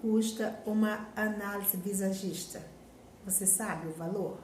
custa uma análise visagista? Você sabe o valor?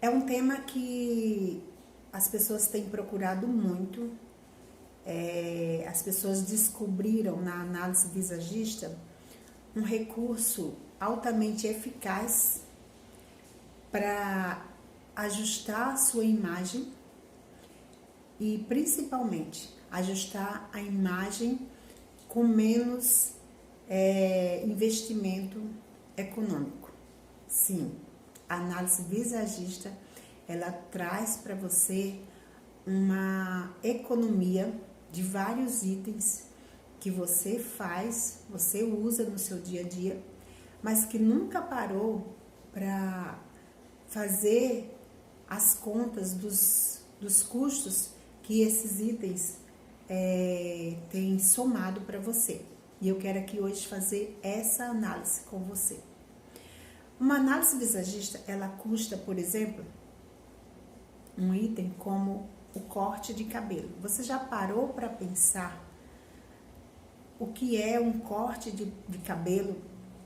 É um tema que as pessoas têm procurado muito. As pessoas descobriram na análise visagista um recurso altamente eficaz para ajustar a sua imagem e principalmente ajustar a imagem com menos investimento econômico. Sim, a análise visagista ela traz para você uma economia de vários itens que você faz, você usa no seu dia a dia, mas que nunca parou para fazer as contas dos custos que esses itens têm somado para você. E eu quero aqui hoje fazer essa análise com você. Uma análise visagista, ela custa, por exemplo, um item como o corte de cabelo. Você já parou para pensar o que é um corte de cabelo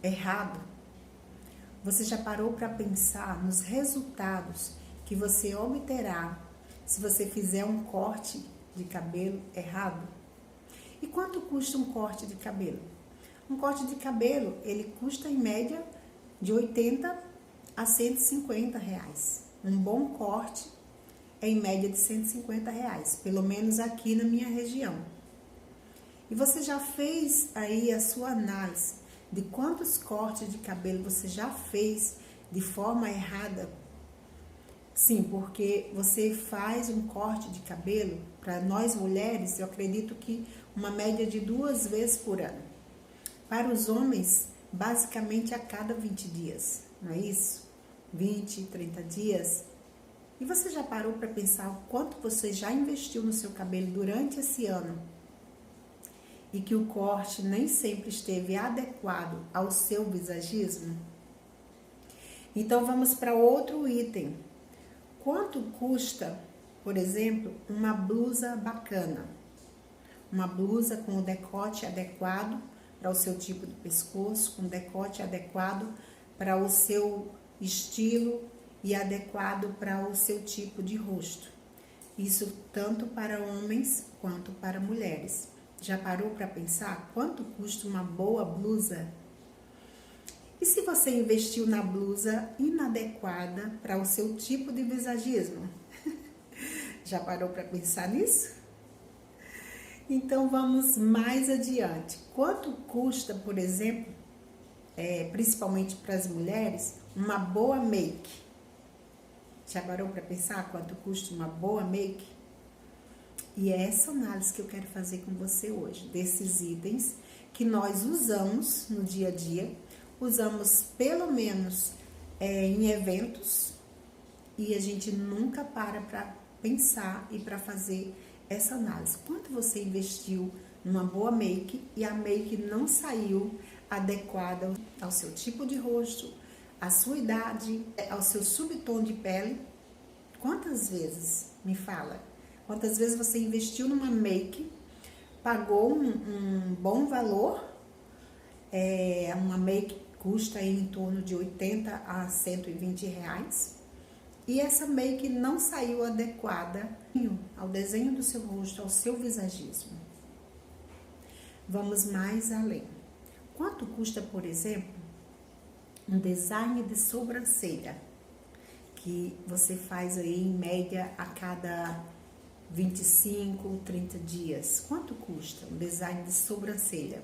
errado? Você já parou para pensar nos resultados que você obterá se você fizer um corte de cabelo errado? E quanto custa um corte de cabelo? Um corte de cabelo, ele custa em média de 80 a 150 reais. Um bom corte é em média de 150 reais, pelo menos aqui na minha região. E você já fez aí a sua análise de quantos cortes de cabelo você já fez de forma errada? Sim, porque você faz um corte de cabelo, para nós mulheres, eu acredito que uma média de 2 vezes por ano. Para os homens, basicamente a cada 20 dias, não é isso? 20, 30 dias. E você já parou para pensar o quanto você já investiu no seu cabelo durante esse ano? E que o corte nem sempre esteve adequado ao seu visagismo? Então vamos para outro item. Quanto custa, por exemplo, uma blusa bacana? Uma blusa com o decote adequado para o seu tipo de pescoço, com decote adequado para o seu estilo e adequado para o seu tipo de rosto. Isso tanto para homens quanto para mulheres. Já parou para pensar quanto custa uma boa blusa? E se você investiu na blusa inadequada para o seu tipo de visagismo? Já parou para pensar nisso? Então vamos mais adiante. Quanto custa, por exemplo, principalmente para as mulheres, uma boa make? Já parou para pensar quanto custa uma boa make? E é essa análise que eu quero fazer com você hoje, desses itens que nós usamos no dia a dia, usamos pelo menos em eventos, e a gente nunca para pensar e para fazer essa análise. Quanto você investiu numa boa make e a make não saiu adequada ao seu tipo de rosto, à sua idade, ao seu subtom de pele? Quantas vezes, me fala, quantas vezes você investiu numa make, pagou um bom valor, uma make custa aí em torno de 80 a 120 reais, e essa make não saiu adequada ao desenho do seu rosto, ao seu visagismo. Vamos mais além. Quanto custa, por exemplo, um design de sobrancelha, que você faz aí em média a cada 25, 30 dias? Quanto custa um design de sobrancelha?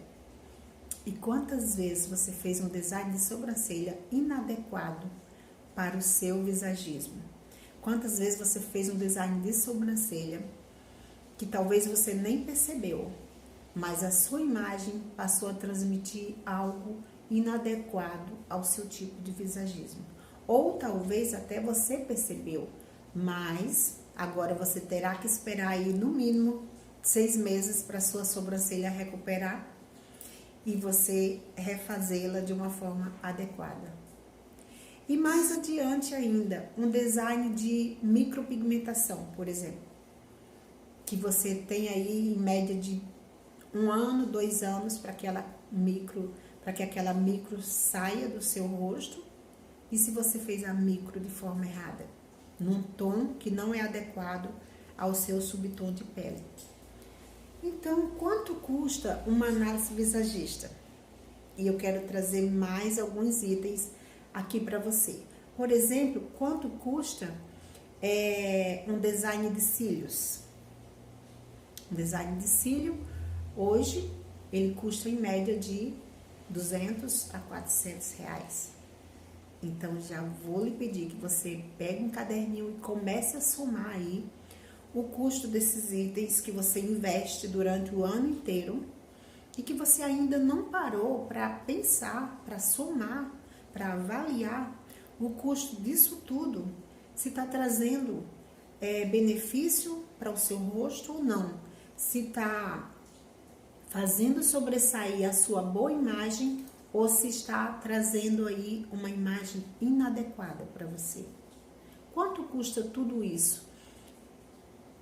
E quantas vezes você fez um design de sobrancelha inadequado para o seu visagismo? Quantas vezes você fez um design de sobrancelha que talvez você nem percebeu, mas a sua imagem passou a transmitir algo inadequado ao seu tipo de visagismo? Ou talvez até você percebeu, mas agora você terá que esperar aí no mínimo 6 meses para sua sobrancelha recuperar e você refazê-la de uma forma adequada. E mais adiante ainda, um design de micropigmentação, por exemplo, que você tem aí em média de 1 ano, 2 anos para que aquela micro saia do seu rosto. E se você fez a micro de forma errada, num tom que não é adequado ao seu subtom de pele. Então, quanto custa uma análise visagista? E eu quero trazer mais alguns itens aqui para você. Por exemplo, quanto custa um design de cílios? Um design de cílio, hoje, ele custa em média de 200 a 400 reais. Então, já vou lhe pedir que você pegue um caderninho e comece a somar aí o custo desses itens que você investe durante o ano inteiro e que você ainda não parou para pensar, para somar, para avaliar o custo disso tudo, se está trazendo benefício para o seu rosto ou não, se está fazendo sobressair a sua boa imagem ou se está trazendo aí uma imagem inadequada para você. Quanto custa tudo isso?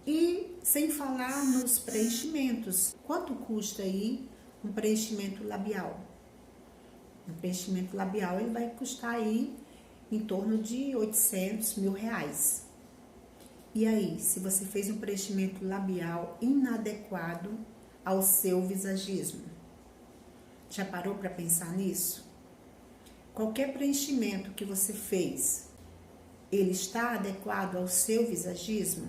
E sem falar nos preenchimentos, quanto custa aí um preenchimento labial? Um preenchimento labial ele vai custar aí em torno de 800 mil reais. E aí, se você fez um preenchimento labial inadequado ao seu visagismo, já parou para pensar nisso? Qualquer preenchimento que você fez, ele está adequado ao seu visagismo?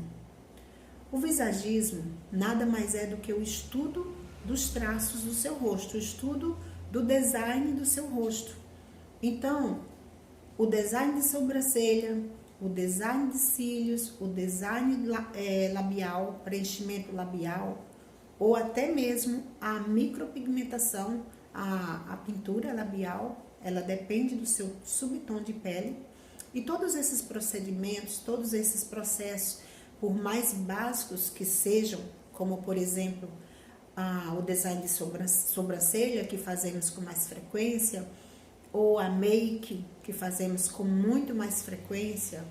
O visagismo nada mais é do que o estudo dos traços do seu rosto, o estudo do design do seu rosto. Então, o design de sobrancelha, o design de cílios, o design labial, preenchimento labial, ou até mesmo a micropigmentação, a pintura labial, ela depende do seu subtom de pele. E todos esses procedimentos, todos esses processos, por mais básicos que sejam, como por exemplo, o design de sobrancelha, que fazemos com mais frequência, ou a make, que fazemos com muito mais frequência,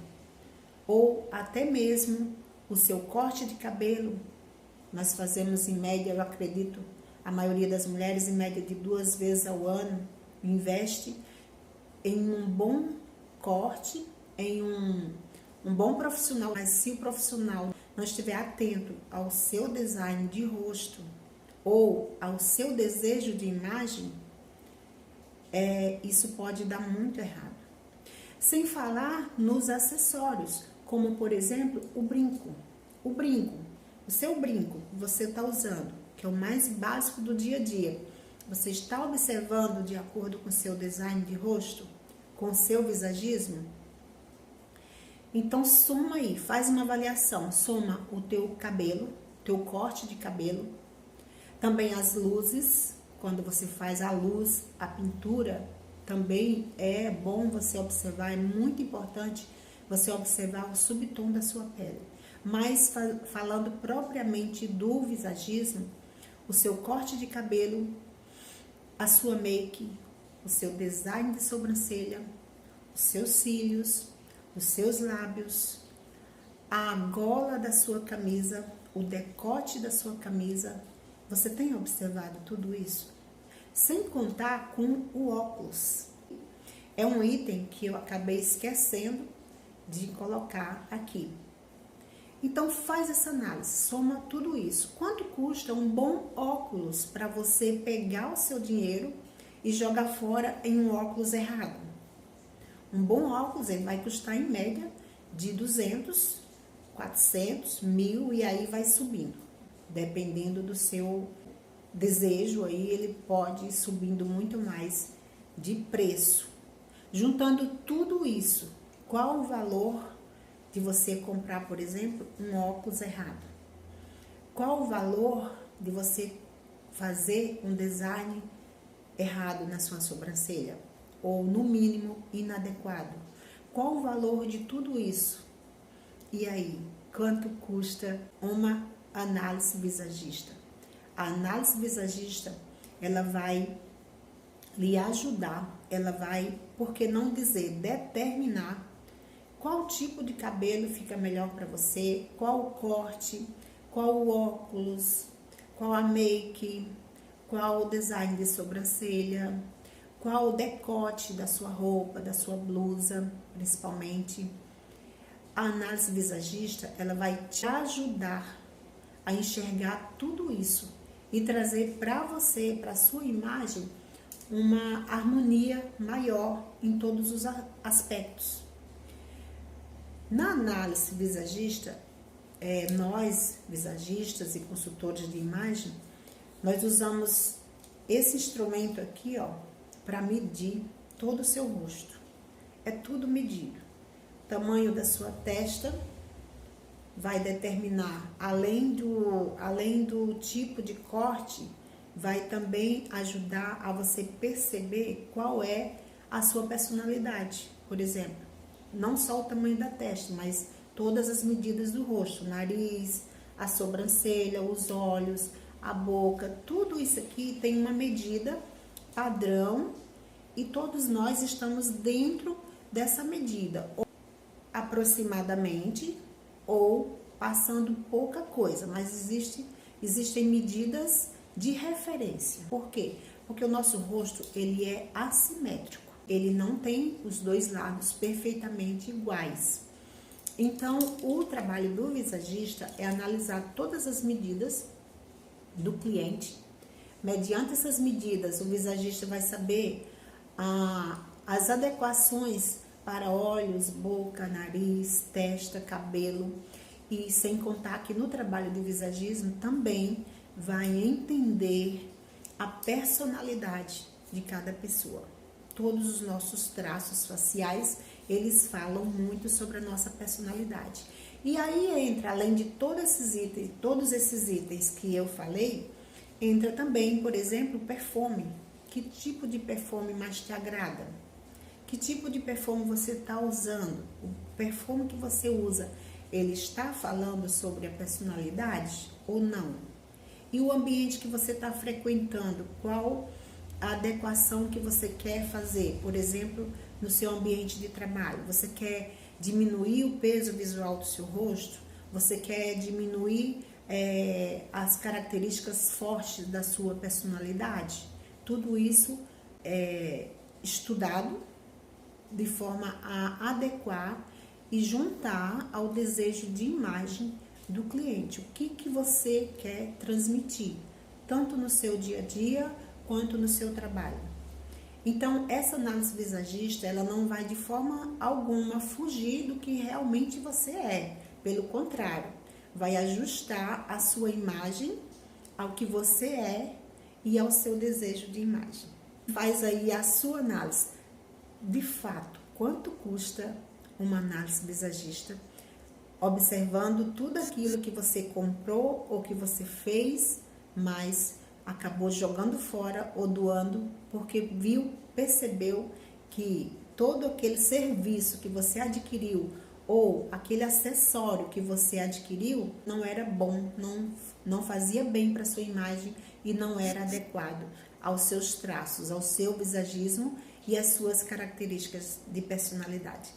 ou até mesmo o seu corte de cabelo, nós fazemos em média, eu acredito, a maioria das mulheres em média de 2 vezes ao ano, investe em um bom corte, em um bom profissional. Mas se o profissional não estiver atento ao seu design de rosto ou ao seu desejo de imagem, isso pode dar muito errado. Sem falar nos acessórios, como por exemplo o brinco. O seu brinco que você está usando, que é o mais básico do dia a dia, você está observando de acordo com o seu design de rosto, com o seu visagismo? Então soma aí, faz uma avaliação, soma o teu cabelo, teu corte de cabelo, também as luzes, quando você faz a luz, a pintura, também é bom você observar, é muito importante você observar o subtom da sua pele. Mas falando propriamente do visagismo, o seu corte de cabelo, a sua make, o seu design de sobrancelha, os seus cílios, os seus lábios, a gola da sua camisa, o decote da sua camisa. Você tem observado tudo isso? Sem contar com o óculos. É um item que eu acabei esquecendo de colocar aqui. Então faz essa análise, soma tudo isso. Quanto custa um bom óculos para você pegar o seu dinheiro e jogar fora em um óculos errado? Um bom óculos ele vai custar em média de 200, 400, 1.000 e aí vai subindo. Dependendo do seu desejo, aí ele pode ir subindo muito mais de preço. Juntando tudo isso, qual o valor de você comprar, por exemplo, um óculos errado? Qual o valor de você fazer um design errado na sua sobrancelha? Ou, no mínimo, inadequado? Qual o valor de tudo isso? E aí, quanto custa uma análise visagista? A análise visagista, ela vai lhe ajudar, ela vai, por que não dizer, determinar qual tipo de cabelo fica melhor para você, qual o corte, qual o óculos, qual a make, qual o design de sobrancelha, qual o decote da sua roupa, da sua blusa, principalmente. A análise visagista, ela vai te ajudar a enxergar tudo isso e trazer para você, para a sua imagem, uma harmonia maior em todos os aspectos. Na análise visagista, nós, visagistas e consultores de imagem, nós usamos esse instrumento aqui, ó, para medir todo o seu rosto. É tudo medido. Tamanho da sua testa vai determinar, além do tipo de corte, vai também ajudar a você perceber qual é a sua personalidade. Por exemplo, não só o tamanho da testa, mas todas as medidas do rosto, o nariz, a sobrancelha, os olhos, a boca, tudo isso aqui tem uma medida padrão e todos nós estamos dentro dessa medida, ou aproximadamente ou passando pouca coisa, mas existem medidas de referência. Por quê? Porque o nosso rosto, ele é assimétrico. Ele não tem os dois lados perfeitamente iguais. Então, o trabalho do visagista é analisar todas as medidas do cliente. Mediante essas medidas, o visagista vai saber as adequações para olhos, boca, nariz, testa, cabelo. E sem contar que no trabalho de visagismo também vai entender a personalidade de cada pessoa. Todos os nossos traços faciais, eles falam muito sobre a nossa personalidade. E aí entra, além de todos esses itens que eu falei, entra também, por exemplo, o perfume. Que tipo de perfume mais te agrada? Que tipo de perfume você está usando? O perfume que você usa, ele está falando sobre a personalidade ou não? E o ambiente que você está frequentando, qual a adequação que você quer fazer? Por exemplo, no seu ambiente de trabalho, você quer diminuir o peso visual do seu rosto? Você quer diminuir as características fortes da sua personalidade? Tudo isso é estudado de forma a adequar e juntar ao desejo de imagem do cliente. O que você quer transmitir, tanto no seu dia a dia quanto no seu trabalho. Então, essa análise visagista, ela não vai de forma alguma fugir do que realmente você é. Pelo contrário, vai ajustar a sua imagem ao que você é e ao seu desejo de imagem. Faz aí a sua análise. De fato, quanto custa uma análise visagista? Observando tudo aquilo que você comprou ou que você fez, mas acabou jogando fora ou doando porque percebeu que todo aquele serviço que você adquiriu ou aquele acessório que você adquiriu não era bom, não fazia bem para sua imagem e não era adequado aos seus traços, ao seu visagismo e às suas características de personalidade.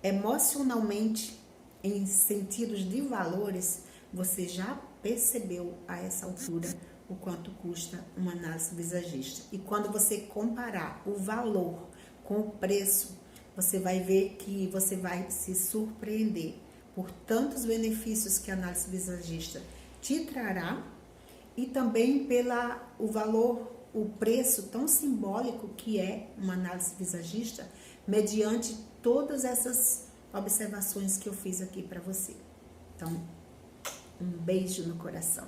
Emocionalmente, em sentidos de valores, você já percebeu a essa altura o quanto custa uma análise visagista. E quando você comparar o valor com o preço, você vai ver que você vai se surpreender por tantos benefícios que a análise visagista te trará e também o valor, o preço tão simbólico que é uma análise visagista, mediante todas essas observações que eu fiz aqui para você. Então, um beijo no coração.